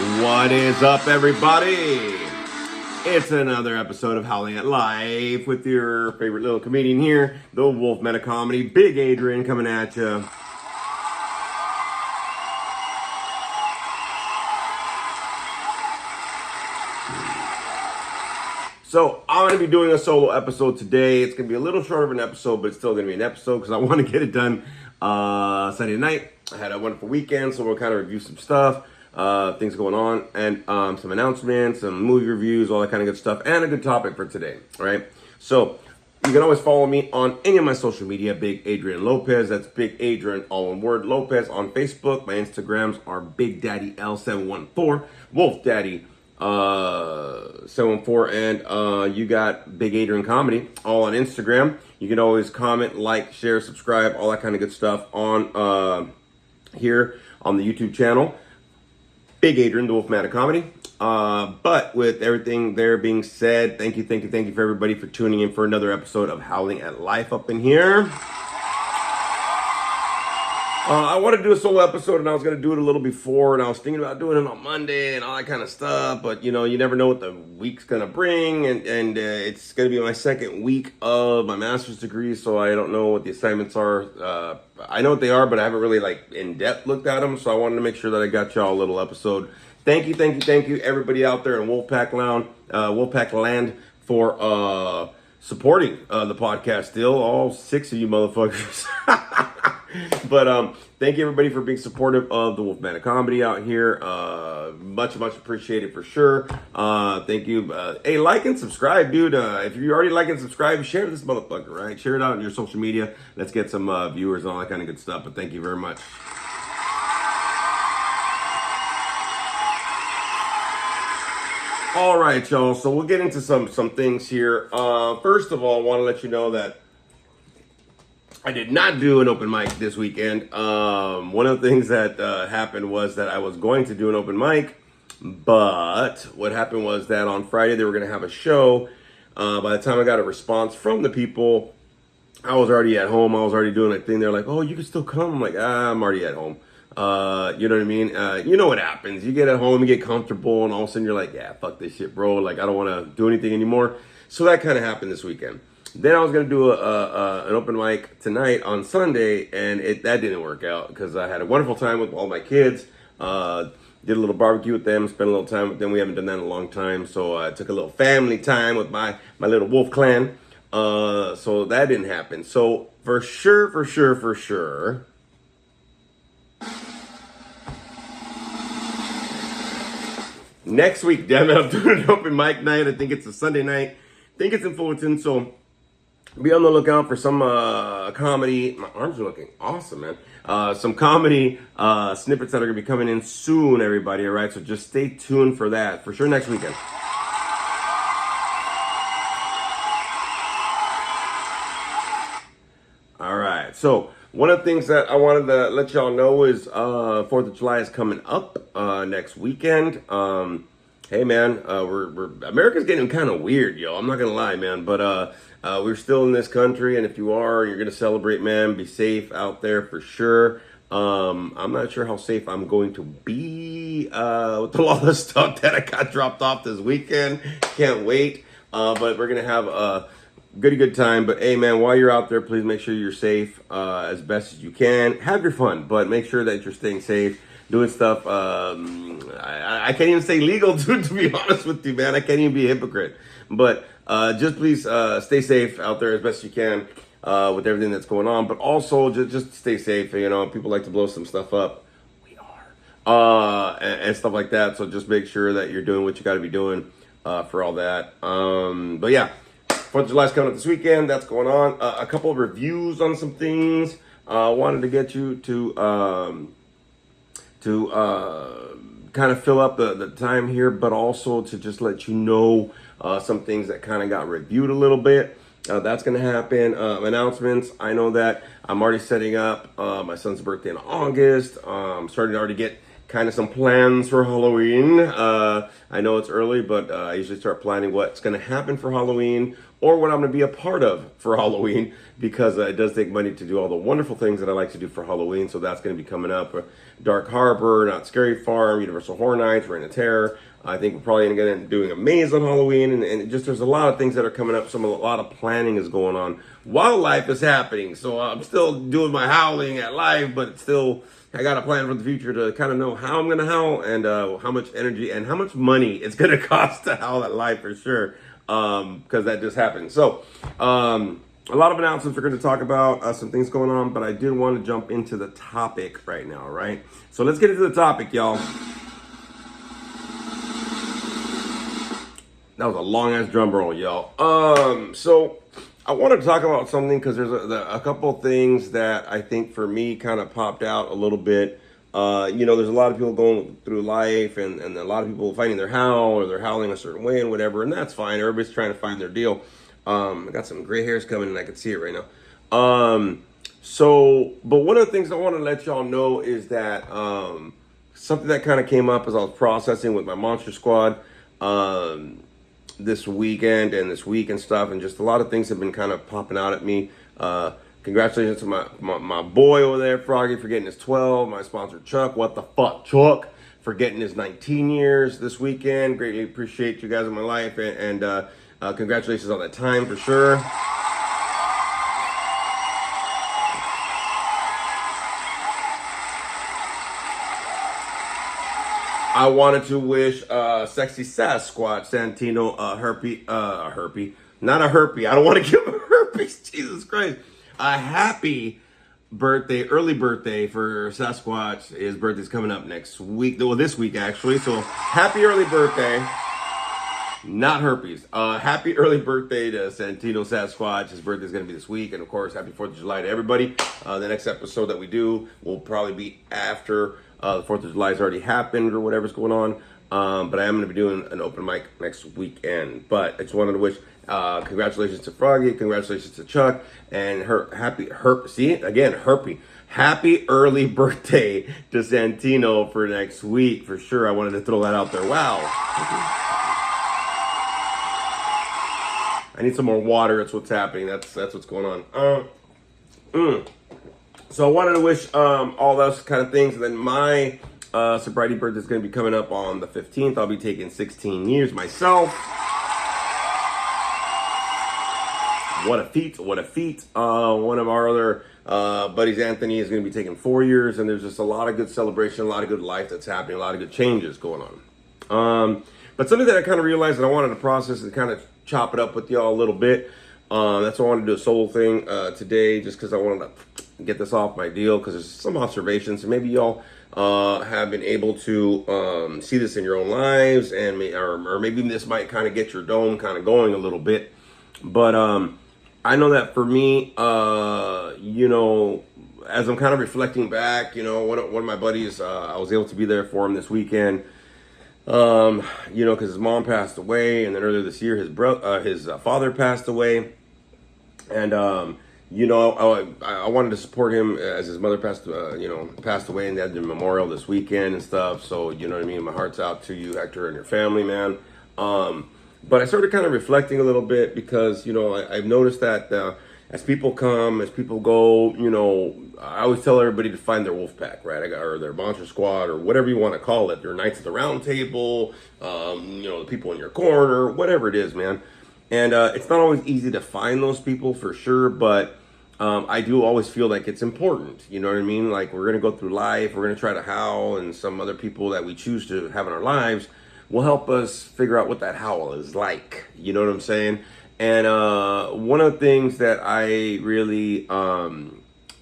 What is up, everybody? It's another episode of Howling at Life with your favorite little comedian here, the Wolf Meta Comedy, Big Adrian coming at you. So I'm going to be doing a solo episode today. It's going to be a little shorter of an episode, but it's still going to be an episode because I want to get it done Sunday night. I had a wonderful weekend, so we'll kind of review some stuff, things going on, and some announcements, some movie reviews, all that kind of good stuff, and a good topic for today, all right? So you can always follow me on any of my social media, Big Adrian Lopez. That's Big Adrian, all one word, Lopez on Facebook. My Instagrams are Big Daddy L714, Wolf Daddy 714, and you got Big Adrian Comedy all on Instagram. You can always comment, like, share, subscribe, all that kind of good stuff on here on the YouTube channel, Big Adrian, the Wolf Meta Comedy. But with everything there being said, thank you for everybody for tuning in for another episode of Howling at Life up in here. I wanted to do a solo episode, and I was going to do it a little before, and I was thinking about doing it on Monday and all that kind of stuff, but, you know, you never know what the week's going to bring, and it's going to be my second week of my master's degree, so I don't know what the assignments are. I know what they are, but I haven't really, in-depth looked at them, so I wanted to make sure that I got y'all a little episode. Thank you, everybody out there in Wolfpack Land for supporting the podcast still, all 6 of you motherfuckers. But thank you everybody for being supportive of the Wolf Meta Comedy out here. Much appreciated for sure. Thank you. Hey, like and subscribe, dude. If you already like and subscribe, share this motherfucker, right? Share it out on your social media. Let's get some viewers and all that kind of good stuff. But thank you very much. All right, y'all. So we'll get into some things here. First of all, I want to let you know that I did not do an open mic this weekend. One of the things that happened was that I was going to do an open mic, but what happened was that on Friday they were going to have a show. By the time I got a response from the people, I was already at home. I was already doing a thing. They're like, "Oh, you can still come." I'm like, I'm already at home. You know what I mean? You know what happens. You get at home, you get comfortable, and all of a sudden you're like, yeah, fuck this shit, bro. Like, I don't want to do anything anymore. So that kind of happened this weekend. Then I was going to do an open mic tonight on Sunday, and that didn't work out because I had a wonderful time with all my kids. Did a little barbecue with them, spent a little time with them. We haven't done that in a long time, so I took a little family time with my little wolf clan. So that didn't happen. So for sure, next week, damn it, I'm doing an open mic night. I think it's a Sunday night. I think it's in Fullerton, so be on the lookout for some comedy. My arms are looking awesome, man. Some comedy snippets that are going to be coming in soon, everybody, all right? So just stay tuned for that, for sure, next weekend. All right, so one of the things that I wanted to let y'all know is 4th of July is coming up next weekend. Hey, man, America's getting kind of weird, yo. I'm not going to lie, man, but we're still in this country, and if you are, you're going to celebrate, man. Be safe out there for sure. I'm not sure how safe I'm going to be with all the stuff that I got dropped off this weekend. Can't wait, but we're going to have a good time. But hey, man, while you're out there, please make sure you're safe as best as you can. Have your fun, but make sure that you're staying safe, doing stuff. I can't even say legal, to be honest with you, man. I can't even be a hypocrite. But just please stay safe out there as best you can with everything that's going on. But also just stay safe. You know, people like to blow some stuff up. We are. And stuff like that. So just make sure that you're doing what you got to be doing for all that. But yeah, 4th of July's coming up this weekend. That's going on. A couple of reviews on some things. Wanted to get you to kind of fill up the time here, but also to just let you know some things that kind of got reviewed a little bit. That's going to happen. Announcements. I know that I'm already setting up my son's birthday in August. Starting to already get kind of some plans for Halloween. I know it's early, but I usually start planning what's going to happen for Halloween or what I'm going to be a part of for Halloween, because it does take money to do all the wonderful things that I like to do for Halloween. So that's going to be coming up. Dark Harbor, Not Scary Farm, Universal Horror Nights, Reign of Terror. I think we're probably going to get into doing a maze on Halloween, and just there's a lot of things that are coming up. A lot of planning is going on while life is happening. So I'm still doing my howling at life, but it's still, I got a plan for the future to kind of know how I'm going to howl, and how much energy and how much money it's going to cost to howl at life for sure, because that just happened. So a lot of announcements we're going to talk about, some things going on, but I did want to jump into the topic right now, right? So let's get into the topic, y'all. That was a long-ass drum roll, y'all. So I wanted to talk about something because there's a couple of things that I think for me kind of popped out a little bit. There's a lot of people going through life, and a lot of people finding their howl, or they're howling a certain way and whatever, and that's fine. Everybody's trying to find their deal. I got some gray hairs coming, and I can see it right now. But one of the things I want to let y'all know is that something that kind of came up as I was processing with my Monster Squad this weekend and this week and stuff, and just a lot of things have been kind of popping out at me. Congratulations to my boy over there, Froggy, for getting his 12. My sponsor, Chuck, what the fuck, Chuck, for getting his 19 years this weekend. Greatly appreciate you guys in my life, and congratulations on that time for sure. I wanted to wish Sexy Sasquatch Santino not a herpy. I don't want to give him herpes. Jesus Christ. A happy birthday, early birthday for Sasquatch. His birthday's coming up next week. Well, this week actually. So happy early birthday. Not herpes. Happy early birthday to Santino Sasquatch. His birthday's going to be this week. And of course, happy 4th of July to everybody. The next episode that we do will probably be after the 4th of July has already happened or whatever's going on. But I am going to be doing an open mic next weekend. But I just wanted to wish congratulations to Froggy, congratulations to Chuck, and happy early birthday to Santino for next week for sure. I wanted to throw that out there. Wow. I need some more water. That's what's happening. That's what's going on. So I wanted to wish all those kind of things. And then my sobriety birthday is going to be coming up on the 15th. I'll be taking 16 years myself. What a feat. One of our other buddies, Anthony, is going to be taking 4 years. And there's just a lot of good celebration, a lot of good life that's happening, a lot of good changes going on. But something that I kind of realized that I wanted to process and kind of chop it up with y'all a little bit. That's why I wanted to do a solo thing today, just because I wanted to get this off my deal, because there's some observations, and maybe y'all have been able to see this in your own lives, and or maybe this might kind of get your dome kind of going a little bit. But I know that for me, as I'm kind of reflecting back, one of my buddies, I was able to be there for him this weekend. Because his mom passed away, and then earlier this year, his father passed away, and I wanted to support him as his mother passed away, and they had the memorial this weekend and stuff. So you know what I mean. My heart's out to you, Hector, and your family, man. But I started kind of reflecting a little bit because I've noticed that as people come, as people go, I always tell everybody to find their wolf pack, right? Or their monster squad, or whatever you want to call it. Their knights of the round table, the people in your corner, whatever it is, man. And it's not always easy to find those people for sure, but I do always feel like it's important. You know what I mean? Like, we're going to go through life, we're going to try to howl, and some other people that we choose to have in our lives will help us figure out what that howl is like. You know what I'm saying? And one of the things that I really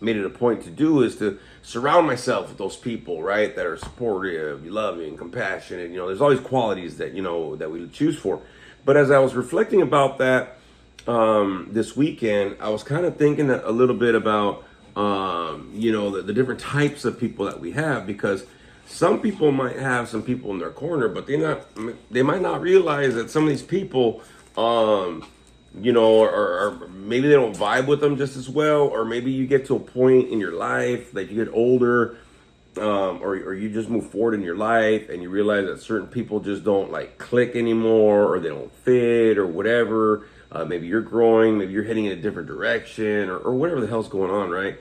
made it a point to do is to surround myself with those people, right, that are supportive, loving, compassionate. There's all these qualities that that we choose for. But as I was reflecting about that this weekend, I was kind of thinking a little bit about the different types of people that we have, because some people might have some people in their corner, but they might not realize that some of these people or maybe they don't vibe with them just as well, or maybe you get to a point in your life that you get older, or you just move forward in your life and you realize that certain people just don't click anymore, or they don't fit, or whatever. Maybe you're growing, maybe you're heading in a different direction, or whatever the hell's going on, right?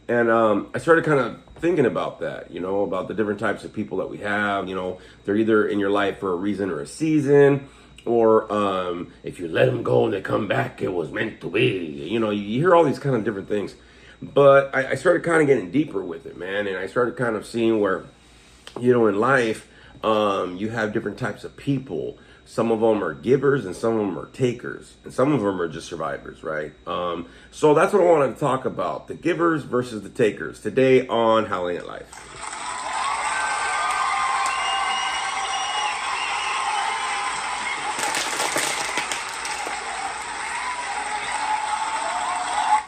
And I started kind of thinking about that, about the different types of people that we have. They're either in your life for a reason or a season, or if you let them go and they come back, it was meant to be. You hear all these kind of different things. But I started kind of getting deeper with it, man. And I started kind of seeing where, in life, you have different types of people. Some of them are givers and some of them are takers. And some of them are just survivors, right? So that's what I wanted to talk about. The givers versus the takers today on Howling at Life.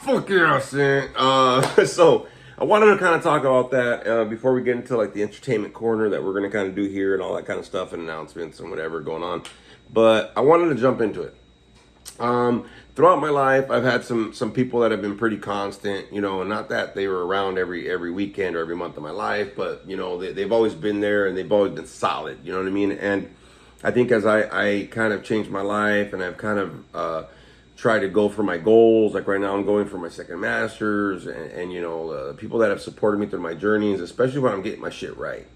Fuck yeah, son. So I wanted to kind of talk about that before we get into like the entertainment corner that we're going to kind of do here and all that kind of stuff and announcements and whatever going on. But I wanted to jump into it. Throughout my life, I've had some people that have been pretty constant, and not that they were around every weekend or every month of my life, but they've always been there and they've always been solid. You know what I mean? And I think as I kind of changed my life and I've kind of try to go for my goals. Like right now I'm going for my second master's and people that have supported me through my journeys, especially when I'm getting my shit right.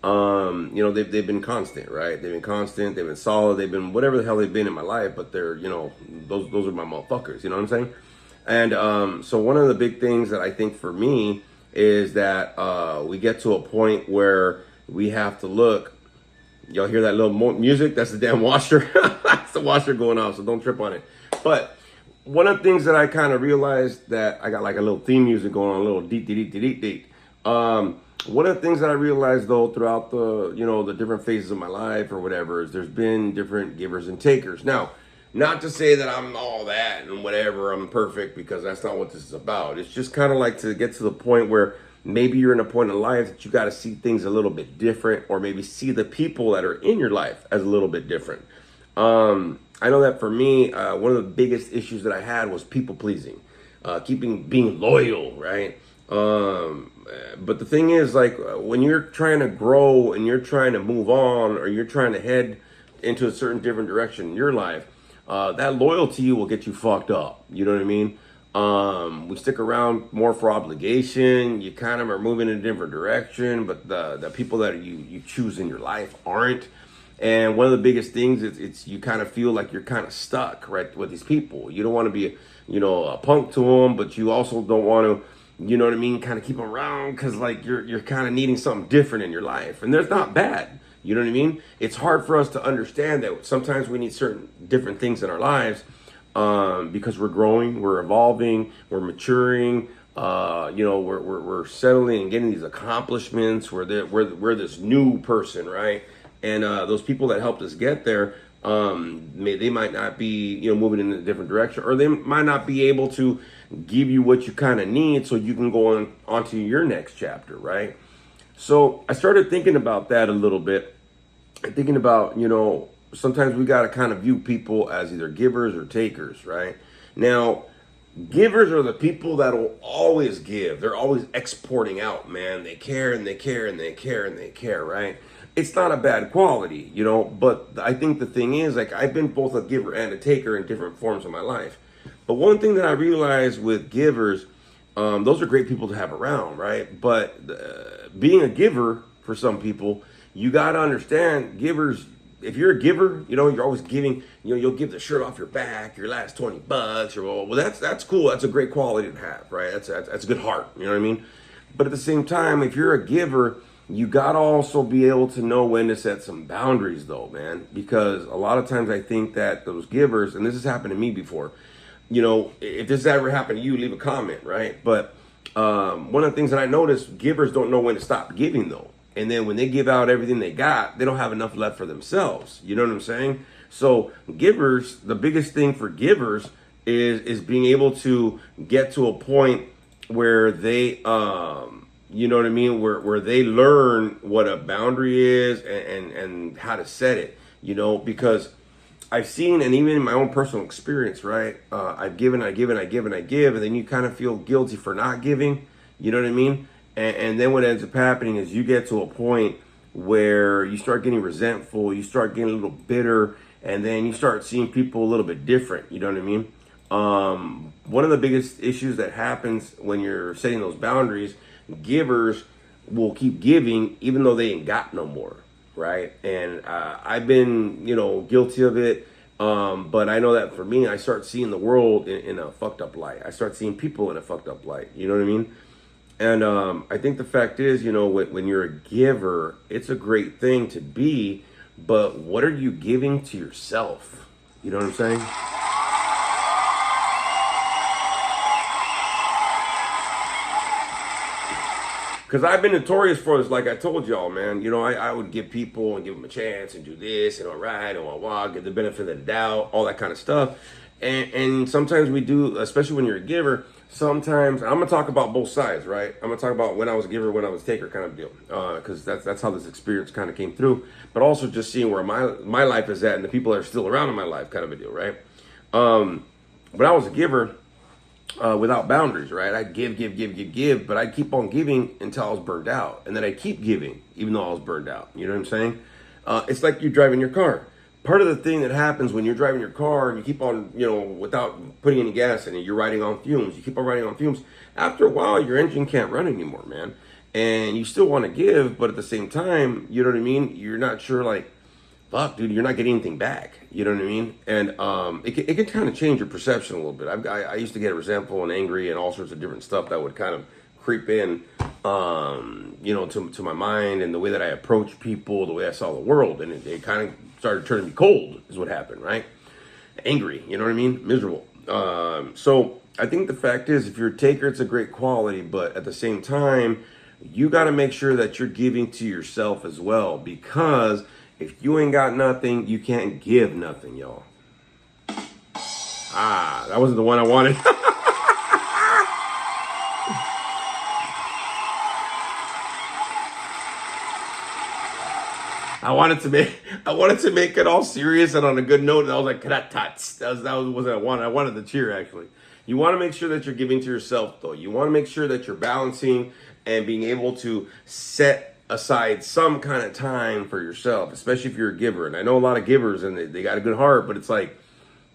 They've been constant, right? They've been constant, they've been solid, they've been whatever the hell they've been in my life, but they're, those are my motherfuckers, you know what I'm saying? And so one of the big things that I think for me is that we get to a point where we have to look. Y'all hear that little music? That's the damn washer. That's the washer going off, so don't trip on it. But one of the things that I kind of realized that I got like a little theme music going on, a little deet, deet, deet, deet, deet. One of the things that I realized though throughout the different phases of my life or whatever is there's been different givers and takers. Now, not to say that I'm all that and whatever, I'm perfect, because that's not what this is about. It's just kind of like to get to the point where maybe you're in a point in life that you got to see things a little bit different, or maybe see the people that are in your life as a little bit different. I know that for me, one of the biggest issues that I had was people pleasing, being loyal, right? But the thing is, like, when you're trying to grow and you're trying to move on, or you're trying to head into a certain different direction in your life, that loyalty will get you fucked up. You know what I mean? We stick around more for obligation. You kind of are moving in a different direction, but the people that you choose in your life aren't. And one of the biggest things is it's you kind of feel like you're kind of stuck, right, with these people. You don't want to be, a punk to them, but you also don't want to, you know what I mean, kind of keep them around because like you're kind of needing something different in your life. And there's not bad, you know what I mean? It's hard for us to understand that sometimes we need certain different things in our lives because we're growing, we're evolving, we're maturing. We're settling and getting these accomplishments. We're this new person, right? And those people that helped us get there, they might not be, moving in a different direction, or they might not be able to give you what you kind of need so you can go on to your next chapter, right? So I started thinking about that a little bit, thinking about, sometimes we got to kind of view people as either givers or takers, right? Now, givers are the people that will always give. They're always exporting out, man. They care and they care and they care and they care, right? It's not a bad quality, but I think the thing is, like, I've been both a giver and a taker in different forms of my life. But one thing that I realized with givers, those are great people to have around, right? But being a giver for some people, you got to understand givers. If you're a giver, you're always giving, you'll give the shirt off your back, your last $20, or well, that's cool. That's a great quality to have, right? That's a good heart. You know what I mean? But at the same time, if you're a giver, you got to also be able to know when to set some boundaries though, man, because a lot of times I think that those givers, and this has happened to me before, if this ever happened to you, leave a comment, right? But one of the things that I noticed, givers don't know when to stop giving though. And then when they give out everything they got, they don't have enough left for themselves. You know what I'm saying? So givers, the biggest thing for givers is being able to get to a point where they, you know what I mean? Where they learn what a boundary is and how to set it, because I've seen, and even in my own personal experience, right? I've given, and then you kind of feel guilty for not giving, you know what I mean? And then what ends up happening is you get to a point where you start getting resentful, you start getting a little bitter, and then you start seeing people a little bit different. You know what I mean? One of the biggest issues that happens when you're setting those boundaries, givers will keep giving even though they ain't got no more, right? And I've been, guilty of it. But I know that for me, I start seeing the world in a fucked up light. I start seeing people in a fucked up light. You know what I mean? And I think the fact is, when you're a giver, it's a great thing to be, but what are you giving to yourself? You know what I'm saying? Because I've been notorious for this, like I told y'all, man. I would give people and give them a chance and do this and all right and give the benefit of the doubt, all that kind of stuff. And sometimes we do, especially when you're a giver. Sometimes I'm gonna talk about both sides, right? I'm gonna talk about when I was a giver, when I was a taker, kind of deal, because that's how this experience kind of came through. But also just seeing where my life is at and the people that are still around in my life, kind of a deal, right? But I was a giver. Without boundaries, right? I'd give, but I'd keep on giving until I was burned out. And then I'd keep giving, even though I was burned out. You know what I'm saying? It's like you're driving your car. Part of the thing that happens when you're driving your car and you keep on, without putting any gas in it, you're riding on fumes. You keep on riding on fumes. After a while, your engine can't run anymore, man. And you still want to give, but at the same time, you know what I mean? You're not sure, like, fuck, dude, you're not getting anything back. You know what I mean? And it can kind of change your perception a little bit. I used to get resentful and angry and all sorts of different stuff that would kind of creep in, to my mind and the way that I approach people, the way I saw the world. And it kind of started turning me cold is what happened, right? Angry, you know what I mean? Miserable. So I think the fact is, if you're a taker, it's a great quality. But at the same time, you got to make sure that you're giving to yourself as well, because if you ain't got nothing, you can't give nothing, y'all. That wasn't the one I wanted. I wanted to make it all serious and on a good note. And I was like, that wasn't what I wanted. I wanted the cheer, actually. You want to make sure that you're giving to yourself, though. You want to make sure that you're balancing and being able to set aside some kind of time for yourself, especially if you're a giver. And I know a lot of givers and they got a good heart, but it's like,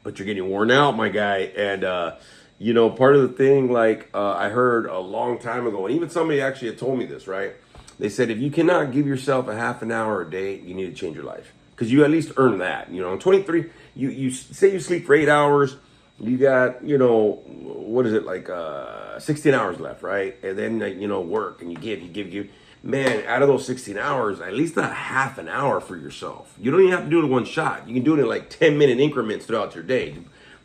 but you're getting worn out, my guy. And, part of the thing, I heard a long time ago, and even somebody actually had told me this, right? They said, if you cannot give yourself a half an hour a day, you need to change your life. Because you at least earn that. I'm 23, you say you sleep for 8 hours, you got, 16 hours left, right? And then, work and you give. Man, out of those 16 hours, at least a half an hour for yourself. You don't even have to do it in one shot. You can do it in 10-minute increments throughout your day.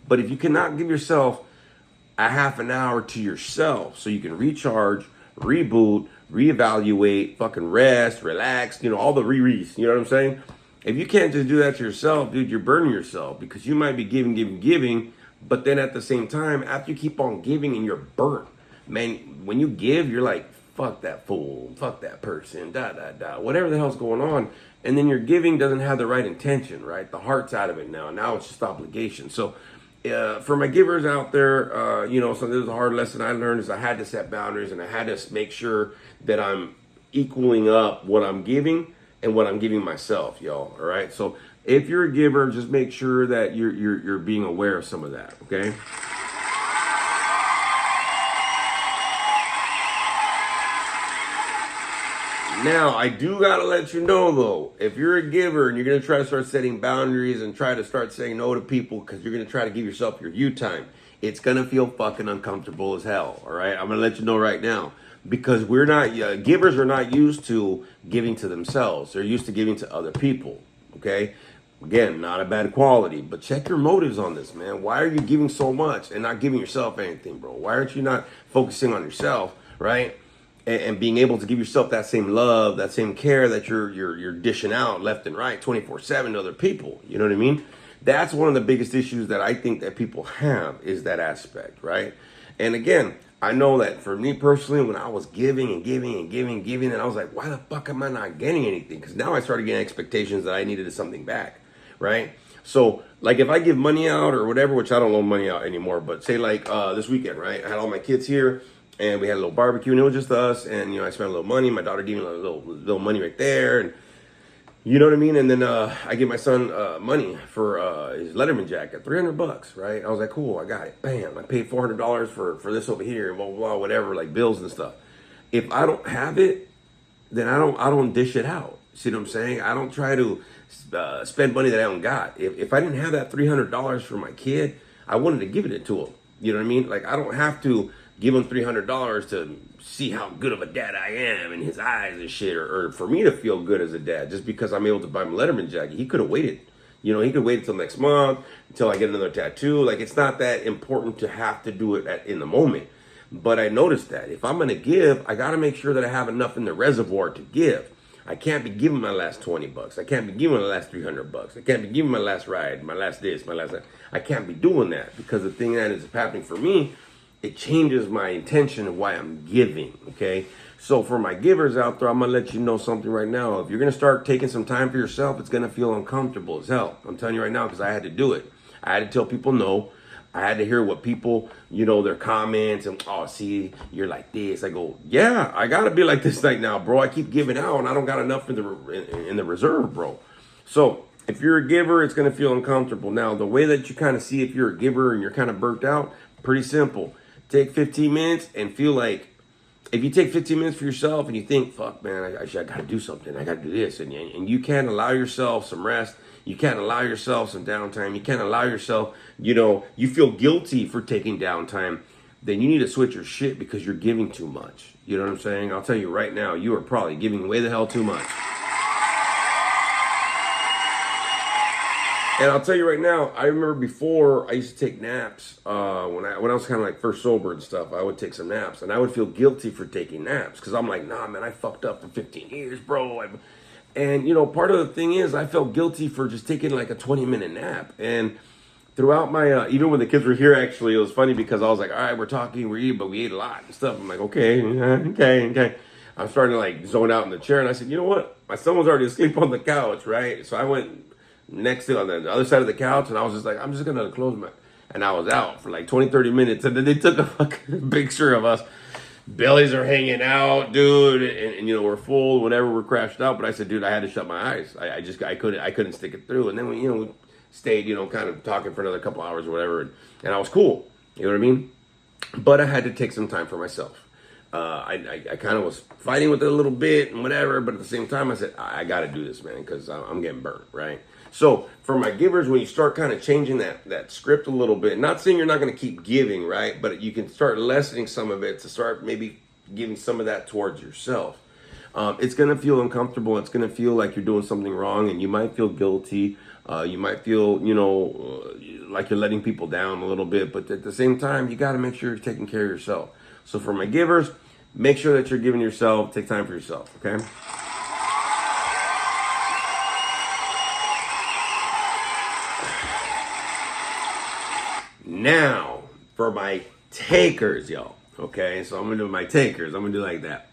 But if you cannot give yourself a half an hour to yourself so you can recharge, reboot, reevaluate, fucking rest, relax, all the re-re's, you know what I'm saying? If you can't just do that to yourself, dude, you're burning yourself, because you might be giving, but then at the same time, after you keep on giving and you're burnt, man, when you give, you're like, fuck that fool, fuck that person, whatever the hell's going on. And then your giving doesn't have the right intention, right? The heart's out of it now. Now it's just obligation. So for my givers out there, so this is a hard lesson I learned, is I had to set boundaries and I had to make sure that I'm equaling up what I'm giving and what I'm giving myself, y'all. All right. So if you're a giver, just make sure that you're being aware of some of that. Okay. Now, I do got to let you know, though, if you're a giver and you're going to try to start setting boundaries and try to start saying no to people because you're going to try to give yourself your you time, it's going to feel fucking uncomfortable as hell, all right? I'm going to let you know right now, because we're not, givers are not used to giving to themselves. They're used to giving to other people, okay? Again, not a bad quality, but check your motives on this, man. Why are you giving so much and not giving yourself anything, bro? Why aren't you not focusing on yourself, right? And being able to give yourself that same love, that same care that you're dishing out left and right, 24/7 to other people. You know what I mean? That's one of the biggest issues that I think that people have, is that aspect, right? And again, I know that for me personally, when I was giving, and I was like, why the fuck am I not getting anything? Because now I started getting expectations that I needed something back, right? So, if I give money out or whatever, which I don't loan money out anymore, but say this weekend, right? I had all my kids here. And we had a little barbecue, and it was just us. And, I spent a little money. My daughter gave me a little money right there. And You know what I mean? And then I give my son money for his Letterman jacket, $300, right? I was like, cool, I got it. Bam! I paid $400 for this over here, blah blah blah, whatever, like bills and stuff. If I don't have it, then I don't dish it out. See what I'm saying? I don't try to spend money that I don't got. If I didn't have that $300 for my kid, I wanted to give it to him. You know what I mean? Like I don't have to give him $300 to see how good of a dad I am in his eyes and shit, or for me to feel good as a dad, just because I'm able to buy him a Letterman jacket. He could have waited. You know, he could wait until next month, until I get another tattoo. Like it's not that important to have to do it in the moment. But I noticed that if I'm gonna give, I gotta make sure that I have enough in the reservoir to give. I can't be giving my last $20. I can't be giving my last $300. I can't be giving my last ride, my last this, my last that. I can't be doing that, because the thing that is happening for me, it changes my intention of why I'm giving, okay? So for my givers out there, I'm gonna let you know something right now. If you're gonna start taking some time for yourself, it's gonna feel uncomfortable as hell. I'm telling you right now, because I had to do it. I had to tell people no. I had to hear what people, their comments and, oh, see, you're like this. I go, yeah, I gotta be like this right now, bro. I keep giving out and I don't got enough in the reserve, bro. So if you're a giver, it's gonna feel uncomfortable. Now, the way that you kind of see if you're a giver and you're kind of burnt out, pretty simple. Take 15 minutes and feel like, if you take 15 minutes for yourself and you think, fuck, man, I gotta do something. I gotta do this. And you can't allow yourself some rest. You can't allow yourself some downtime. You can't allow yourself, you feel guilty for taking downtime. Then you need to switch your shit, because you're giving too much. You know what I'm saying? I'll tell you right now, you are probably giving way the hell too much. And I'll tell you right now, I remember before I used to take naps when I was kind of like first sober and stuff. I would take some naps, and I would feel guilty for taking naps, because I'm like, nah, man, I fucked up for 15 years, bro. And part of the thing is, I felt guilty for just taking like a 20-minute nap. And throughout my, even when the kids were here, actually, it was funny, because I was like, all right, we're talking, we're eating, but we ate a lot and stuff. I'm like, okay. I'm starting to like zone out in the chair, and I said, you know what? My son was already asleep on the couch, right? So I went next to on the other side of the couch, and I was just like, I'm just gonna close my, and I was out for like 20-30 minutes, and then they took a fucking picture of us. Bellies are hanging out, dude, and we're full, whatever, we're crashed out. But I said, dude, I had to shut my eyes. I couldn't stick it through. And then we stayed, kind of talking for another couple hours or whatever, and I was cool. You know what I mean? But I had to take some time for myself. I kind of was fighting with it a little bit and whatever, but at the same time, I said, I got to do this, man, because I'm getting burnt, right? So for my givers, when you start kind of changing that script a little bit, not saying you're not going to keep giving, right? But you can start lessening some of it to start maybe giving some of that towards yourself. It's going to feel uncomfortable. It's going to feel like you're doing something wrong, and you might feel guilty. You might feel, like you're letting people down a little bit. But at the same time, you got to make sure you're taking care of yourself. So for my givers, make sure that you're giving yourself, take time for yourself, okay? Now, for my takers, y'all. Okay, so I'm gonna do my takers. I'm gonna do like that.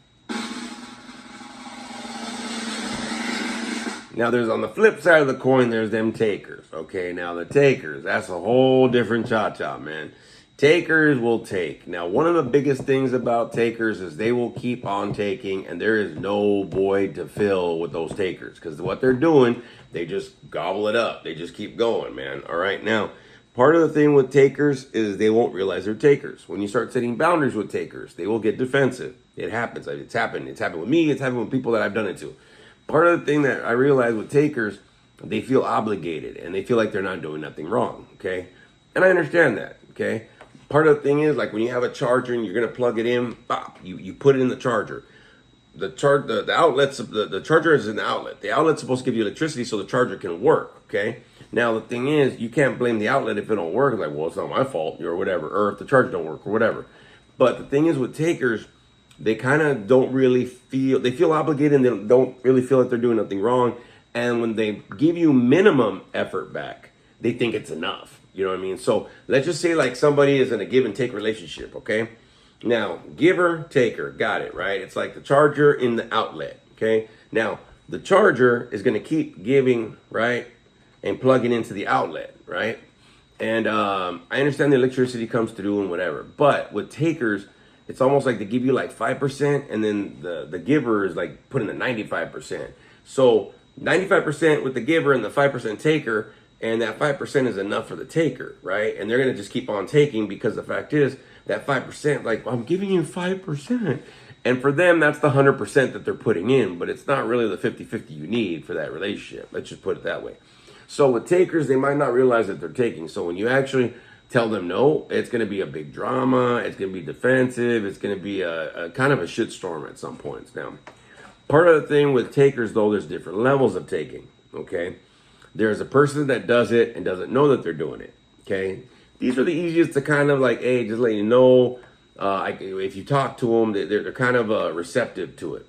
Now, there's on the flip side of the coin, there's them takers. Okay, now the takers, that's a whole different cha-cha, man. Takers will take. Now, one of the biggest things about takers is they will keep on taking, and there is no void to fill with those takers, because what they're doing, they just gobble it up. They just keep going, man. All right, now, part of the thing with takers is they won't realize they're takers. When you start setting boundaries with takers, they will get defensive. It happens. It's happened. It's happened with me. It's happened with people that I've done it to. Part of the thing that I realize with takers, they feel obligated, and they feel like they're not doing nothing wrong, okay? And I understand that, okay? Part of the thing is, like when you have a charger and you're going to plug it in, bop, you put it in the charger. The outlets, the charger is in the outlet. The outlet's supposed to give you electricity so the charger can work, okay? Now, the thing is, you can't blame the outlet if it don't work. It's like, well, it's not my fault or whatever, or if the charger don't work or whatever. But the thing is with takers, they kind of don't really feel, they feel obligated, and they don't really feel like they're doing nothing wrong. And when they give you minimum effort back, they think it's enough. You know what I mean? So let's just say like somebody is in a give and take relationship, okay? Now, giver, taker, got it, right? It's like the charger in the outlet, okay? Now, the charger is going to keep giving, right? And plugging into the outlet, right? And I understand the electricity comes through and whatever. But with takers, it's almost like they give you like 5%, and then the giver is like putting the 95%. So 95% with the giver and the 5% taker, and that 5% is enough for the taker, right? And they're going to just keep on taking because the fact is that 5%, like, I'm giving you 5%. And for them, that's the 100% that they're putting in, but it's not really the 50-50 you need for that relationship. Let's just put it that way. So with takers, they might not realize that they're taking. So when you actually tell them no, it's going to be a big drama. It's going to be defensive. It's going to be a kind of a shitstorm at some points. Now, part of the thing with takers, though, there's different levels of taking, okay? There's a person that does it and doesn't know that they're doing it, okay? These are the easiest to kind of like, hey, just let you know. If you talk to them, they're kind of receptive to it.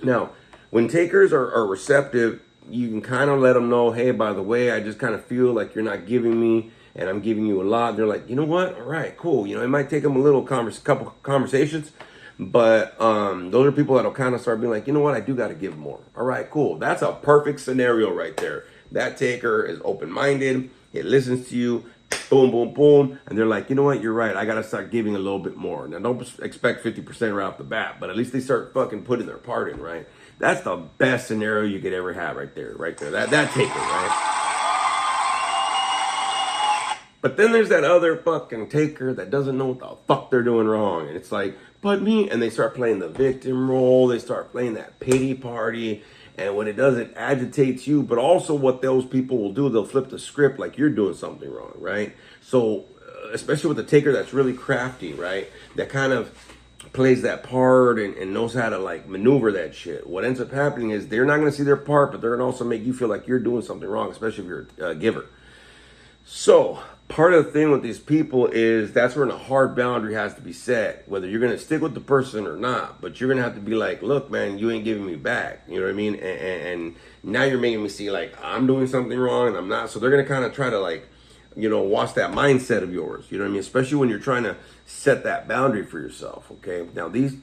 Now, when takers are receptive, you can kind of let them know, hey, by the way, I just kind of feel like you're not giving me, and I'm giving you a lot. They're like, you know what? All right, cool. You know, it might take them a little couple conversations, but those are people that'll kind of start being like, you know what? I do got to give more. All right, cool. That's a perfect scenario right there. That taker is open-minded. It listens to you. Boom, boom, boom. And they're like, you know what? You're right. I got to start giving a little bit more. Now, don't expect 50% right off the bat, but at least they start fucking putting their part in, right? That's the best scenario you could ever have right there, right there. That taker, right? But then there's that other fucking taker that doesn't know what the fuck they're doing wrong. And it's like, but me. And they start playing the victim role. They start playing that pity party. And when it does, it agitates you. But also what those people will do, they'll flip the script like you're doing something wrong, right? So especially with the taker that's really crafty, right? That kind of plays that part and knows how to like maneuver that shit. What ends up happening is they're not going to see their part, but they're going to also make you feel like you're doing something wrong, especially if you're a giver. So part of the thing with these people is that's when a hard boundary has to be set, whether you're going to stick with the person or not. But you're going to have to be like, look, man, you ain't giving me back. You know what I mean? And now you're making me see like I'm doing something wrong and I'm not. So they're going to kind of try to like, you know, watch that mindset of yours. You know what I mean? Especially when you're trying to set that boundary for yourself. Okay. Now, these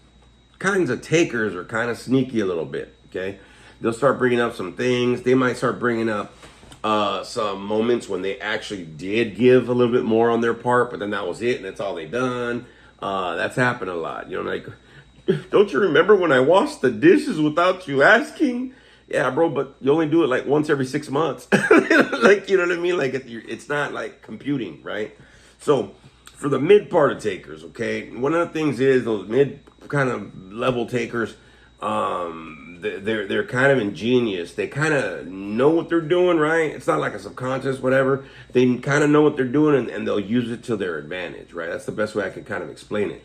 kinds of takers are kind of sneaky a little bit. Okay. They'll start bringing up some things. They might start bringing up some moments when they actually did give a little bit more on their part, but then that was it and that's all they done. That's happened a lot. You know, like, don't you remember when I washed the dishes without you asking? Yeah, bro, but you only do it like once every 6 months. Like, you know what I mean? Like, it's not like computing, right? So for the mid part of takers, okay, one of the things is those mid kind of level takers, they're kind of ingenious. They kind of know what they're doing, right? It's not like a subconscious, whatever. They kind of know what they're doing and they'll use it to their advantage, right? That's the best way I can kind of explain it.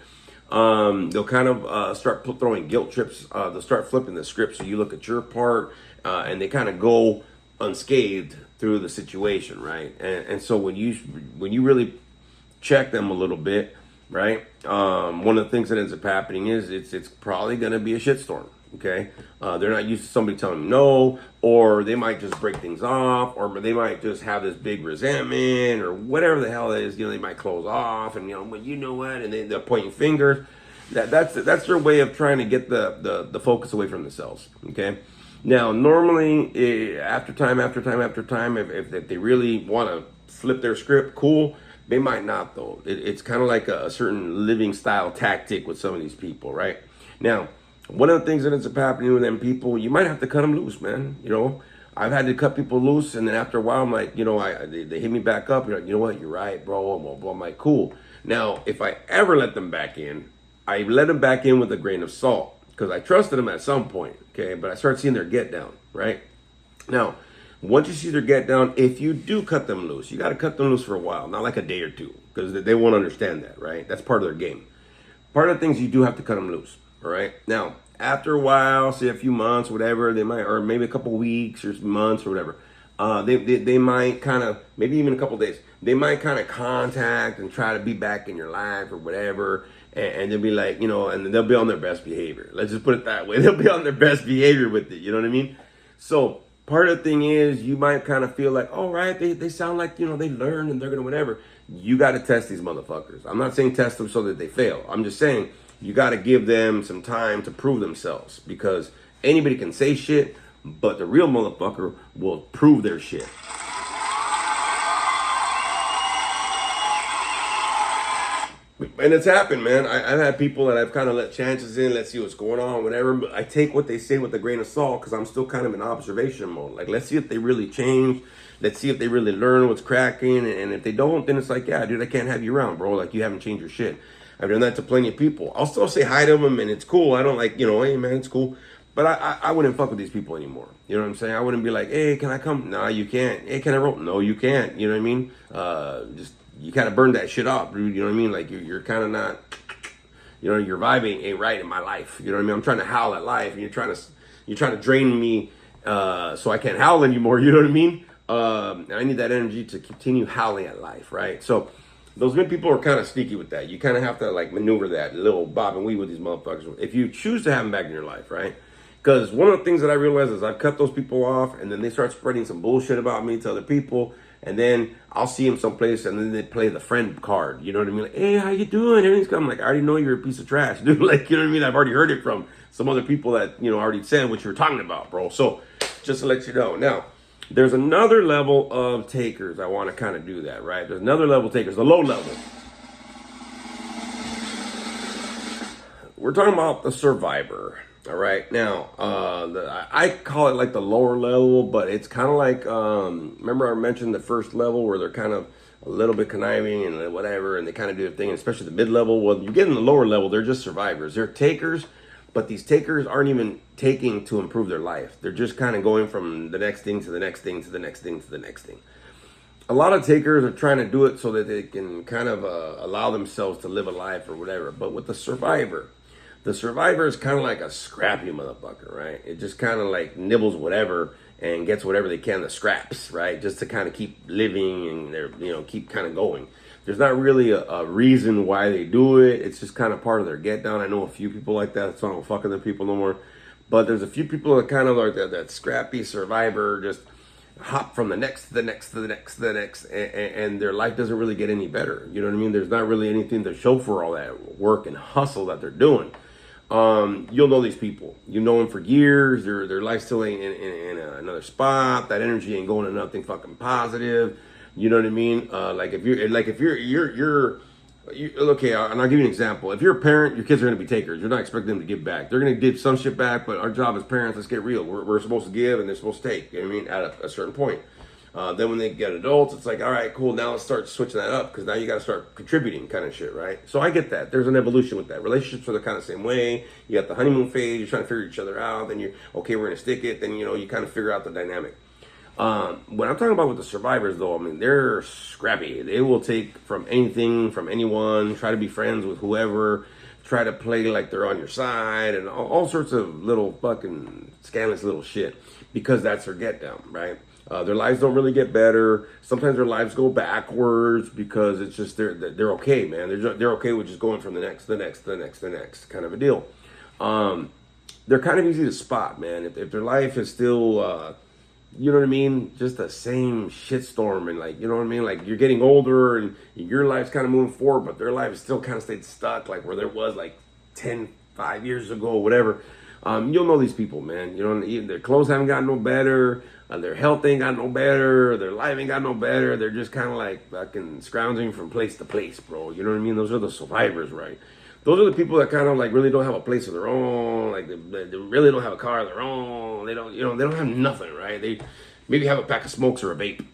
They'll kind of start throwing guilt trips. They'll start flipping the script so you look at your part and they kind of go unscathed through the situation, right? And so when you really check them a little bit, right? One of the things that ends up happening is it's probably going to be a shitstorm. Okay, they're not used to somebody telling them no, or they might just break things off, or they might just have this big resentment, or whatever the hell it is. You know, they might close off, and well, you know what, and they're pointing fingers. That's their way of trying to get the focus away from themselves. Okay, now normally after time, if they really want to flip their script, cool. They might not though. It's kind of like a certain living style tactic with some of these people, right? Now, one of the things that ends up happening with them people, you might have to cut them loose, man. You know, I've had to cut people loose, and then after a while, I'm like, you know, they hit me back up. You're like, you know what, you're right, bro. I'm like, cool. Now, if I ever let them back in, I let them back in with a grain of salt because I trusted them at some point, okay? But I started seeing their get down, right? Now, once you see their get down, if you do cut them loose, you got to cut them loose for a while, not like a day or two, because they won't understand that, right? That's part of their game. Part of the things you do have to cut them loose. All right. Now, after a while, say a few months, whatever, they might, or maybe a couple weeks or months or whatever, they might kind of, maybe even a couple days, they might kind of contact and try to be back in your life or whatever. And they'll be like, you know, and they'll be on their best behavior. Let's just put it that way. They'll be on their best behavior with it. You know what I mean? So part of the thing is you might kind of feel like, all right, they sound like, you know, they learn and they're going to whatever. You got to test these motherfuckers. I'm not saying test them so that they fail. I'm just saying, you got to give them some time to prove themselves because anybody can say shit, but the real motherfucker will prove their shit. And it's happened, man. I've had people that I've kind of let chances in, let's see what's going on, whatever. But I take what they say with a grain of salt because I'm still kind of in observation mode. Like, let's see if they really change. Let's see if they really learn what's cracking. And if they don't, then it's like, yeah, dude, I can't have you around, bro. Like, you haven't changed your shit. I've done that to plenty of people. I'll still say hi to them, and it's cool. I don't like, hey, man, it's cool. But I wouldn't fuck with these people anymore. You know what I'm saying? I wouldn't be like, hey, can I come? Nah, you can't. Hey, can I roll? No, you can't. You know what I mean? Just you kind of burn that shit off, dude. You know what I mean? Like you're kind of not, your vibe ain't right in my life. You know what I mean? I'm trying to howl at life, and you're trying to drain me, so I can't howl anymore. You know what I mean? And I need that energy to continue howling at life, right? So those good people are kind of sneaky with that. You kind of have to like maneuver that little bob and weave with these motherfuckers if you choose to have them back in your life, right? Because one of the things that I realize is I've cut those people off, and then they start spreading some bullshit about me to other people, and then I'll see them someplace, and then they play the friend card. You know what I mean? Like, hey, how you doing? Everything's good. I'm like, I already know you're a piece of trash, dude. Like, you know what I mean? I've already heard it from some other people that, already said what you were talking about, bro. So just to let you know. Now, there's another level of takers. I want to kind of do that, right? There's another level of takers, the low level. We're talking about the survivor. All right, now I call it like the lower level, but it's kind of like remember I mentioned the first level where they're kind of a little bit conniving and whatever, and they kind of do their thing, especially the mid level. Well, you get in the lower level, they're just survivors. They're takers, but these takers aren't even taking to improve their life. They're just kind of going from the next thing to the next thing to the next thing to the next thing. A lot of takers are trying to do it so that they can kind of allow themselves to live a life or whatever. But with the survivor is kind of like a scrappy motherfucker, right? It just kind of like nibbles whatever and gets whatever they can, the scraps, right? Just to kind of keep living and they're, keep kind of going. There's not really a reason why they do it. It's just kind of part of their get down. I know a few people like that, so I don't fucking them people no more. But there's a few people that kind of like that scrappy survivor, just hop from the next to the next to the next to the next, and their life doesn't really get any better. You know what I mean? There's not really anything to show for all that work and hustle that they're doing. You'll know these people. You know them for years. Their life still ain't in another spot. That energy ain't going to nothing fucking positive. You know what I mean? Okay, and I'll give you an example. If you're a parent, your kids are going to be takers. You're not expecting them to give back. They're going to give some shit back, but our job as parents, let's get real. We're supposed to give, and they're supposed to take. You know what I mean? At a certain point. Then when they get adults, it's like, all right, cool. Now let's start switching that up because now you got to start contributing kind of shit, right? So I get that. There's an evolution with that. Relationships are the kind of same way. You got the honeymoon phase. You're trying to figure each other out. Then you're, okay, we're going to stick it. Then, you kind of figure out the dynamic. What I'm talking about with the survivors, though, I mean, they're scrappy. They will take from anything, from anyone, try to be friends with whoever, try to play like they're on your side, and all sorts of little fucking scandalous little shit because that's their get down, right? Their lives don't really get better. Sometimes their lives go backwards because it's just they're okay, man. They're okay with just going from the next, the next, the next, the next kind of a deal. They're kind of easy to spot, man. If their life is still, you know what I mean, just the same shitstorm, and like, you know what I mean, like you're getting older and your life's kind of moving forward, but their life is still kind of stayed stuck, like where there was like 5 years ago, or whatever. You'll know these people, man. Their clothes haven't gotten no better. Their health ain't got no better. Their life ain't got no better. They're just kind of like fucking scrounging from place to place, bro. You know what I mean? Those are the survivors, right? Those are the people that kind of like really don't have a place of their own. Like they really don't have a car of their own. They don't, they don't have nothing, right? They maybe have a pack of smokes or a vape.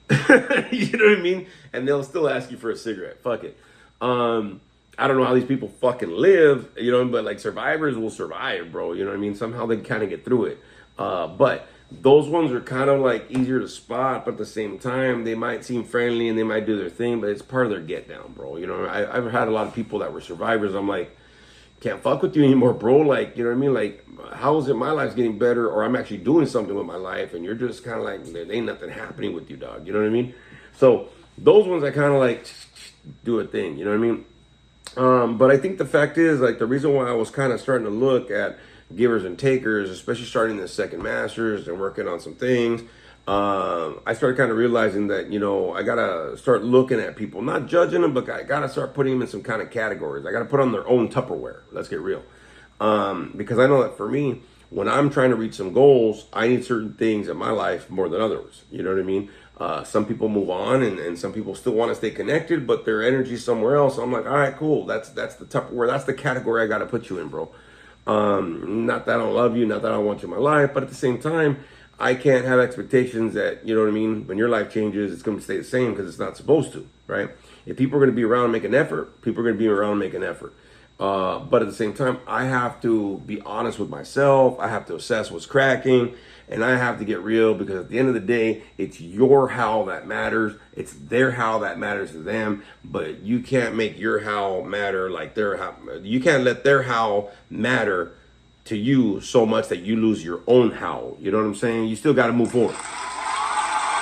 You know what I mean? And they'll still ask you for a cigarette. Fuck it. I don't know how these people fucking live, but like survivors will survive, bro. You know what I mean? Somehow they kind of get through it. But those ones are kind of like easier to spot, but at the same time, they might seem friendly and they might do their thing, but it's part of their get down, bro. I've had a lot of people that were survivors. I'm like, can't fuck with you anymore, bro. Like, you know what I mean? Like, how is it my life's getting better, or I'm actually doing something with my life, and you're just kind of like, there ain't nothing happening with you, dog. You know what I mean? So those ones I kind of like do a thing. You know what I mean? But I think the fact is, like, the reason why I was kind of starting to look at givers and takers, especially starting the second masters and working on some things, I started kind of realizing that, I gotta start looking at people, not judging them, but I gotta start putting them in some kind of categories. I gotta put on their own Tupperware. Let's get real. Because I know that for me, when I'm trying to reach some goals, I need certain things in my life more than others. You know what I mean? Some people move on, and some people still want to stay connected, but their energy's somewhere else. So I'm like, all right, cool. That's the Tupperware. That's the category I got to put you in, bro. Not that I don't love you, not that I don't want you in my life, but at the same time, I can't have expectations that, you know what I mean, when your life changes, it's going to stay the same because it's not supposed to, right? If people are going to be around and make an effort, people are going to be around and make an effort. But at the same time, I have to be honest with myself. I have to assess what's cracking, and I have to get real because at the end of the day, it's your how that matters. It's their how that matters to them, but you can't make your how matter like their how. You can't let their how matter to you so much that you lose your own how. You know what I'm saying? You still got to move forward.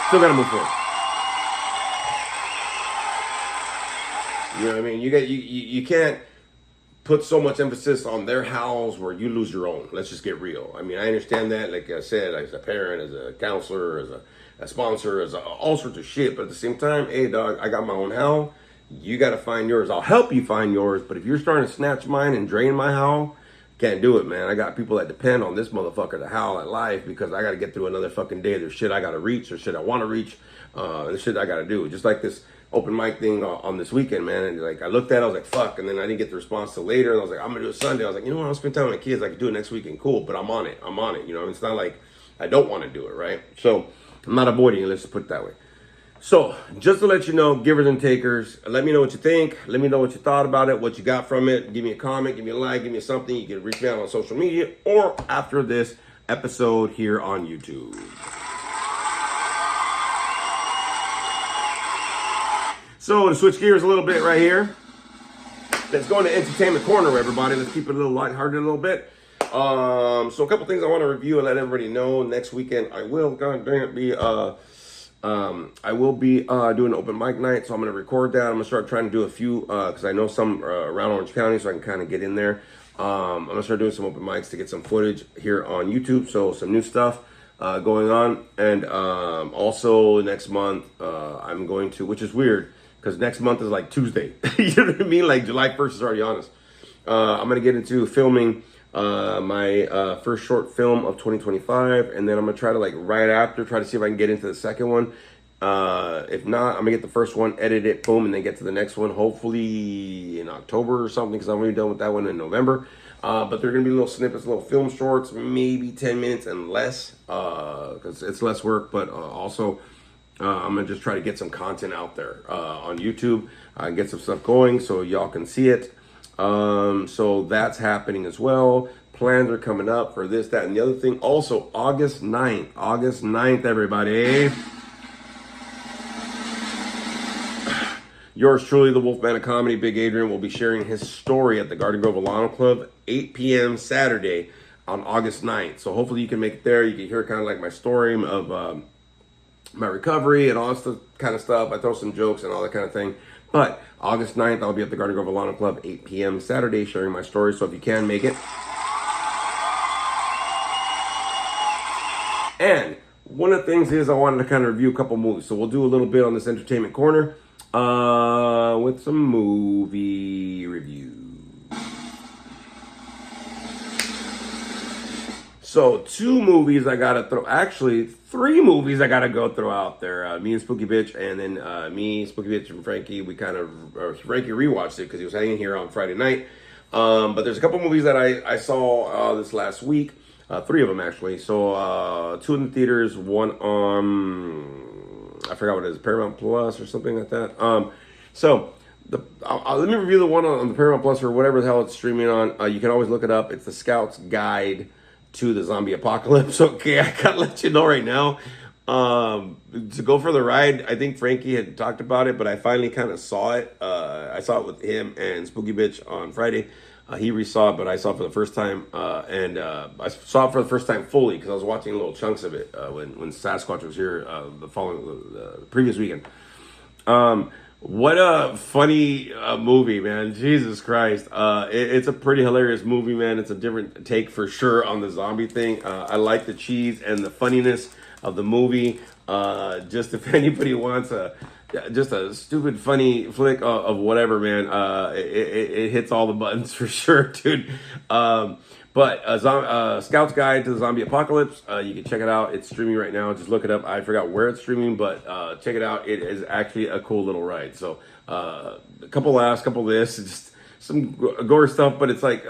Still got to move forward. You know what I mean? You can't put so much emphasis on their hows where you lose your own. Let's just get real. I mean, I understand that, like I said, as a parent, as a counselor, as a sponsor, all sorts of shit. But at the same time, hey, dog, I got my own how. You got to find yours. I'll help you find yours. But if you're starting to snatch mine and drain my how, can't do it, man. I got people that depend on this motherfucker to howl at life because I got to get through another fucking day. There's shit I got to reach. There's shit I want to reach. There's shit I got to do. Just like this open mic thing on this weekend, man. And like I looked at it, I was like, fuck. And then I didn't get the response till later. And I was like, I'm gonna do it Sunday. I was like, you know what? I'll spend time with my kids. I can do it next weekend. Cool. But I'm on it. You know, it's not like I don't want to do it, right? So I'm not avoiding it. Let's just put it that way. So just to let you know, givers and takers, let me know what you think. Let me know what you thought about it, what you got from it. Give me a comment, give me a like, give me something. You can reach me out on social media or after this episode here on YouTube. So to switch gears a little bit right here, let's go into entertainment corner, everybody. Let's keep it a little lighthearted a little bit. So a couple things I want to review and let everybody know. Next weekend I will be doing open mic night, so I'm gonna record that. I'm gonna start trying to do a few because I know some around Orange County, so I can kind of get in there. I'm gonna start doing some open mics to get some footage here on YouTube, so some new stuff going on. And also next month I'm going to, which is weird because next month is like Tuesday. You know what I mean? Like July 1st is already on us. I'm gonna get into filming my first short film of 2025, and then I'm gonna try to like right after try to see if I can get into the second one. If not, I'm gonna get the first one, edit it, boom, and then get to the next one hopefully in October or something because I'm already done with that one in November. But they're gonna be little snippets, little film shorts, maybe 10 minutes and less because it's less work, but also I'm gonna just try to get some content out there on YouTube, get some stuff going so y'all can see it. So that's happening as well. Plans are coming up for this, that, and the other thing. Also, August 9th, everybody. Yours truly, the Wolfman of Comedy, Big Adrian, will be sharing his story at the Garden Grove Alano Club, 8 p.m. Saturday on August 9th. So hopefully you can make it there. You can hear kind of like my story of my recovery and all this kind of stuff. I throw some jokes and all that kind of thing. But August 9th, I'll be at the Garden Grove Alano Club, 8 p.m. Saturday, sharing my story. So if you can make it. And one of the things is I wanted to kind of review a couple movies. So we'll do a little bit on this entertainment corner with some movie reviews. So 2 movies I gotta throw, actually 3 movies I gotta go throw out there. Me and Spooky Bitch, and then me, Spooky Bitch, and Frankie, Frankie rewatched it because he was hanging here on Friday night. But there's a couple movies that I saw this last week, 3 of them actually. So 2 in the theaters, 1 on, I forgot what it is, Paramount Plus or something like that. So let me review the one on the Paramount Plus or whatever the hell it's streaming on. You can always look it up. It's The Scout's Guide to the Zombie Apocalypse. Okay, I gotta let you know right now. To go for the ride, I think Frankie had talked about it, but I finally kind of saw it. I saw it with him and Spooky Bitch on Friday. He re-saw it, but I saw it for the first time, and I saw it for the first time fully because I was watching little chunks of it when Sasquatch was here the previous weekend. What a funny movie, man. Jesus Christ. It's a pretty hilarious movie, man. It's a different take for sure on the zombie thing. I like the cheese and the funniness of the movie. Just if anybody wants just a stupid, funny flick of whatever, man, it hits all the buttons for sure, dude. But Scout's Guide to the Zombie Apocalypse, you can check it out. It's streaming right now. Just look it up. I forgot where it's streaming, but check it out. It is actually a cool little ride. So a couple laughs, couple this, just some gore stuff, but it's like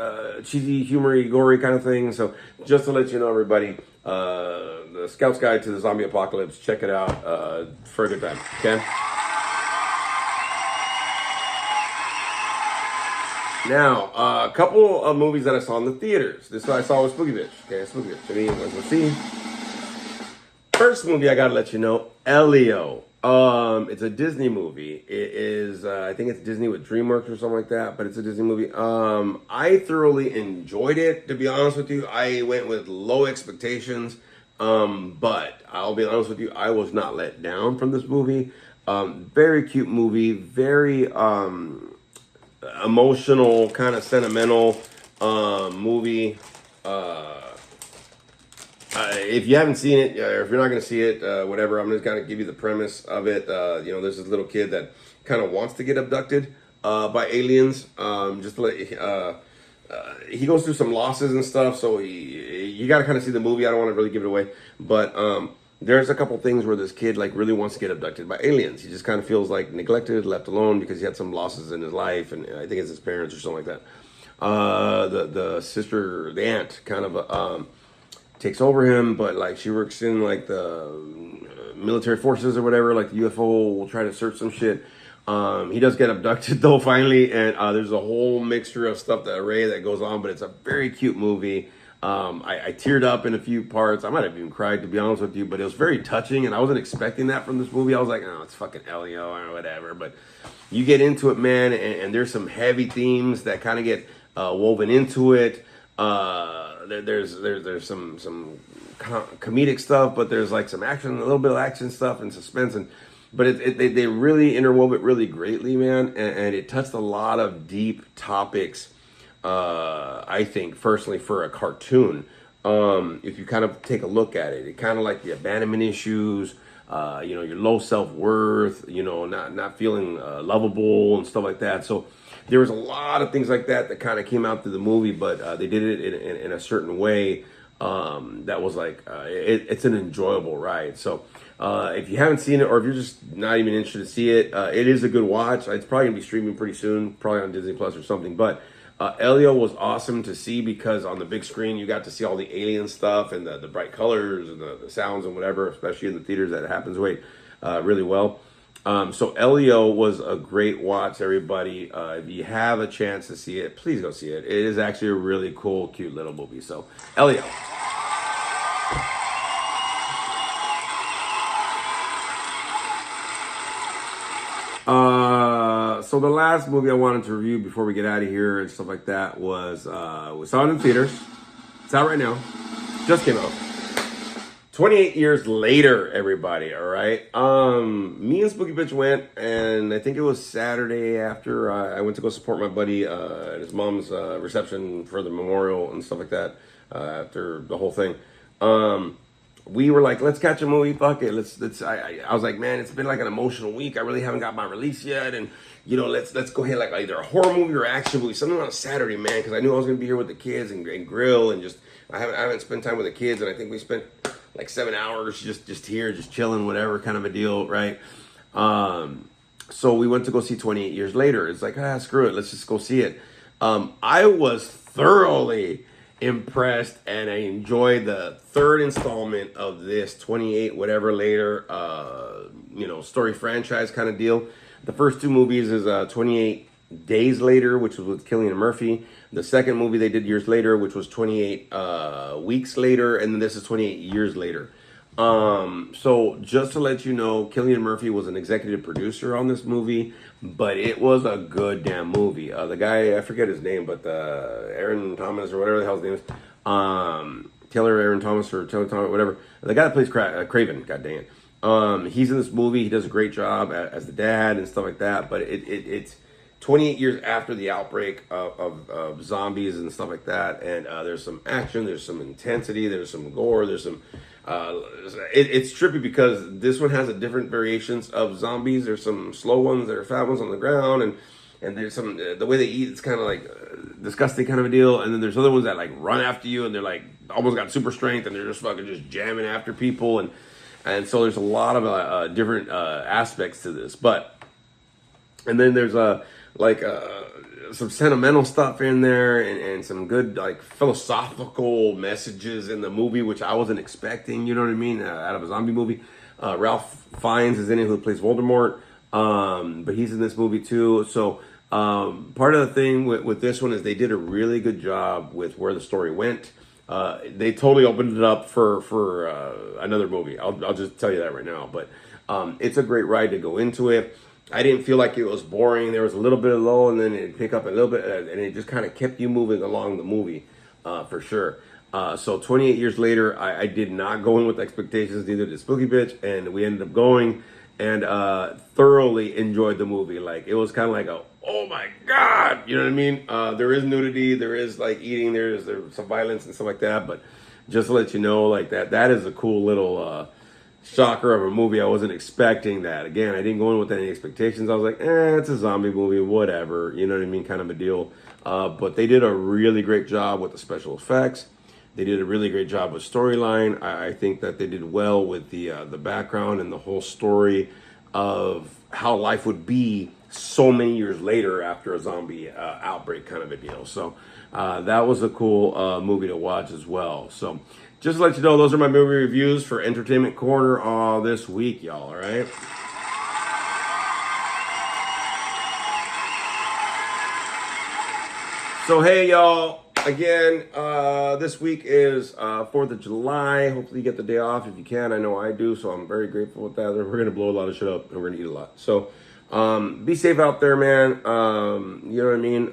cheesy, humory, gory kind of thing. So just to let you know, everybody, the Scout's Guide to the Zombie Apocalypse, check it out for a good time. Okay. Now, a couple of movies that I saw in the theaters. This one I saw was Spooky Bitch. Okay, Spooky Bitch. I mean, let's see. First movie I gotta let you know, Elio. It's a Disney movie. It is, I think it's Disney with DreamWorks or something like that, but it's a Disney movie. I thoroughly enjoyed it, to be honest with you. I went with low expectations, but I'll be honest with you, I was not let down from this movie. Very cute movie, very, emotional, kind of sentimental movie. If you haven't seen it, or if you're not going to see it, whatever, I'm just going to give you the premise of it. There's this little kid that kind of wants to get abducted by aliens. Just to let he goes through some losses and stuff, so you got to kind of see the movie. I don't want to really give it away, but there's a couple things where this kid like really wants to get abducted by aliens. He just kind of feels like neglected, left alone because he had some losses in his life, and I think it's his parents or something like that. The sister, the aunt, kind of takes over him, but like she works in like the military forces or whatever. Like the UFO will try to search some shit. He does get abducted though finally, and there's a whole mixture of stuff, the array that goes on, but it's a very cute movie. I teared up in a few parts. I might have even cried, to be honest with you, but it was very touching, and I wasn't expecting that from this movie. I was like, oh, it's fucking Elio or whatever, but you get into it, man, and there's some heavy themes that kind of get woven into it. There's some comedic stuff, but there's like some action, a little bit of action stuff and suspense, but they really interwove it really greatly, man, and it touched a lot of deep topics. I think personally for a cartoon, if you kind of take a look at it, kind of like the abandonment issues, your low self-worth, not feeling lovable and stuff like that. So there was a lot of things like that kind of came out through the movie, but they did it in a certain way that was like it's an enjoyable ride. So if you haven't seen it, or if you're just not even interested to see it, it is a good watch. It's probably gonna be streaming pretty soon, probably on Disney Plus or something. But Elio was awesome to see because on the big screen you got to see all the alien stuff and the bright colors and the sounds and whatever, especially in the theaters that happens really well. So Elio was a great watch, everybody. If you have a chance to see it, please go see it. It is actually a really cool, cute little movie. So Elio. So the last movie I wanted to review before we get out of here and stuff like that was we saw it in theaters. It's out right now. Just came out. 28 years later, everybody, all right? Me and Spooky Bitch went, and I think it was Saturday after I went to go support my buddy at his mom's reception for the memorial and stuff like that after the whole thing. We were like, let's catch a movie, fuck it. I was like, man, it's been like an emotional week. I really haven't got my release yet, and let's go ahead like either a horror movie or action movie, something on a Saturday, man, because I knew I was gonna be here with the kids and grill and just I haven't spent time with the kids, and I think we spent like 7 hours just here, just chilling, whatever kind of a deal, right? So we went to go see 28 Years Later. It's like, screw it, let's just go see it. I was thoroughly impressed, and I enjoyed the third installment of this 28 whatever later story franchise kind of deal. The first two movies is 28 Days Later, which was with Cillian Murphy. The second movie they did years later, which was 28 weeks later, and then this is 28 years later. So just to let you know, Cillian Murphy was an executive producer on this movie, but it was a good damn movie. The guy, I forget his name, but Aaron Thomas or whatever the hell his name is, Taylor Aaron Thomas or Taylor Thomas, whatever. The guy that plays Craven, god dang it. He's in this movie. He does a great job as the dad and stuff like that. But it's 28 years after the outbreak of zombies and stuff like that. And there's some action, there's some intensity, there's some gore, there's some. It's trippy because this one has a different variations of zombies. There's some slow ones, there are fat ones on the ground, and and there's some the way they eat, it's kind of like disgusting kind of a deal. And then there's other ones that like run after you, and they're like almost got super strength, and they're just fucking just jamming after people, and so there's a lot of different aspects to this. And then there's some sentimental stuff in there, and some good like philosophical messages in the movie, which I wasn't expecting. You know what I mean? Out of a zombie movie. Ralph Fiennes is in it, who plays Voldemort, but he's in this movie too. So part of the thing with this one is they did a really good job with where the story went. They totally opened it up for another movie. I'll just tell you that right now. But it's a great ride to go into it. I didn't feel like it was boring. There was a little bit of low, and then it'd pick up a little bit, and it just kind of kept you moving along the movie, for sure. So 28 years later, I did not go in with expectations, neither did Spooky Bitch, and we ended up going and thoroughly enjoyed the movie. Like, it was kind of like oh my God, you know what I mean? There is nudity, there is like eating, there's some violence and stuff like that, but just to let you know, like that is a cool little shocker of a movie. I wasn't expecting that. Again, I didn't go in with any expectations. I was like, it's a zombie movie, whatever, you know what I mean, kind of a deal. But they did a really great job with the special effects. They did a really great job with storyline. I think that they did well with the background and the whole story of how life would be so many years later after a zombie outbreak, kind of a deal. So that was a cool movie to watch as well. So just to let you know, those are my movie reviews for Entertainment Corner this week, y'all, all right? So, hey, y'all. Again, this week is 4th of July. Hopefully you get the day off if you can. I know I do, so I'm very grateful with that. We're going to blow a lot of shit up, and we're going to eat a lot. So, be safe out there, man. You know what I mean?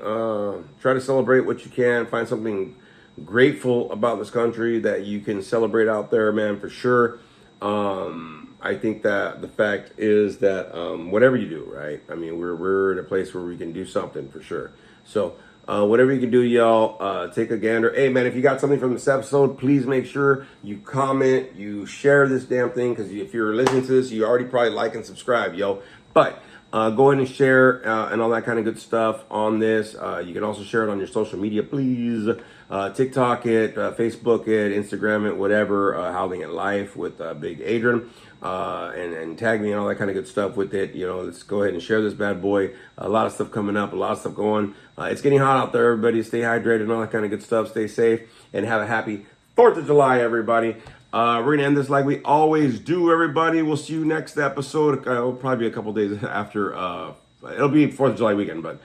Try to celebrate what you can. Find something grateful about this country that you can celebrate out there, man, for sure. I think that the fact is that whatever you do, right? I mean, we're in a place where we can do something for sure. So whatever you can do, y'all, take a gander. Hey, man, if you got something from this episode, please make sure you comment, you share this damn thing, because if you're listening to this, you already probably like and subscribe, yo. But go ahead and share and all that kind of good stuff on this. You can also share it on your social media, please. TikTok it, Facebook it, Instagram it, whatever. Howling at Life with Big Adrian. And tag me and all that kind of good stuff with it. You know, let's go ahead and share this bad boy. A lot of stuff coming up, a lot of stuff going. It's getting hot out there, everybody. Stay hydrated and all that kind of good stuff. Stay safe and have a happy 4th of July, everybody. We're going to end this like we always do, everybody. We'll see you next episode. It'll probably be a couple days after. It'll be 4th of July weekend, but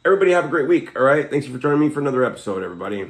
everybody have a great week, all right? Thanks for joining me for another episode, everybody.